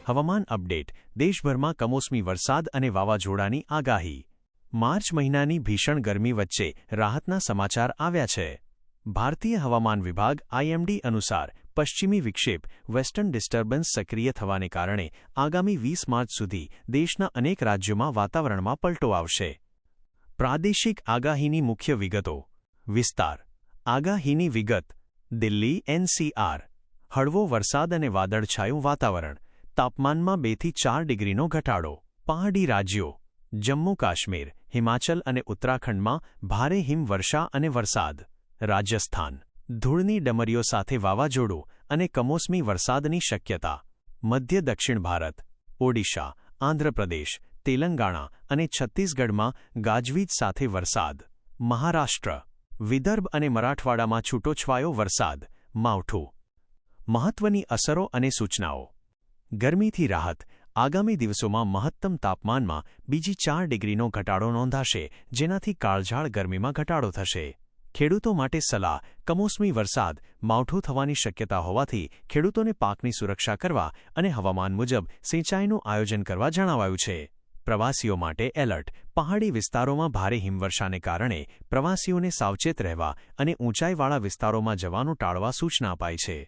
હવામાન અપડેટ. દેશભરમાં કમોસમી વરસાદ અને વાવાઝોડાની આગાહી. માર્ચ મહિનાની ભીષણ ગરમી વચ્ચે રાહતના સમાચાર આવ્યા છે. ભારતીય હવામાન વિભાગ IMD અનુસાર પશ્ચિમી વિક્ષેપ વેસ્ટર્ન ડિસ્ટર્બન્સ સક્રિય થવાને કારણે આગામી 20 માર્ચ સુધી દેશના અનેક રાજ્યોમાં વાતાવરણમાં પલટો આવશે. પ્રાદેશિક આગાહીની મુખ્ય વિગતો. વિસ્તાર. આગાહીની વિગત. દિલ્હી NCR. હળવો વરસાદ અને વાદળછાયું વાતાવરણ. તાપમાનમાં 2 થી 4 ડિગ્રીનો ઘટાડો. પહાડી રાજ્યો. જમ્મુ કાશ્મીર, હિમાચલ અને ઉત્તરાખંડમાં ભારે હિમવર્ષા અને વરસાદ. રાજસ્થાન. ધૂળની ડમરીઓ સાથે વાવાઝોડું અને કમોસમી વરસાદની શક્યતા. મધ્ય દક્ષિણ ભારત. ઓડિશા, આંધ્રપ્રદેશ, તેલંગાણા અને છત્તીસગઢમાં ગાજવીજ સાથે વરસાદ. મહારાષ્ટ્ર. વિદર્ભ અને મરાઠવાડામાં છૂટોછવાયો વરસાદ. માવઠું. મહત્વની અસરો અને સૂચનાઓ. ગરમીથી રાહત. આગામી દિવસોમાં મહત્તમ તાપમાનમાં બીજી 4 ડિગ્રીનો ઘટાડો નોંધાશે, જેનાથી કાળઝાળ ગરમીમાં ઘટાડો થશે. ખેડૂતો માટે સલાહ. કમોસમી વરસાદ, માવઠું થવાની શક્યતા હોવાથી ખેડૂતોને પાકની સુરક્ષા કરવા અને હવામાન મુજબ સિંચાઈનું આયોજન કરવા જણાવાયું છે. પ્રવાસીઓ માટે એલર્ટ. પહાડી વિસ્તારોમાં ભારે હિમવર્ષાને કારણે પ્રવાસીઓને સાવચેત રહેવા અને ઊંચાઈવાળા વિસ્તારોમાં જવાનું ટાળવા સૂચના અપાઈ છે.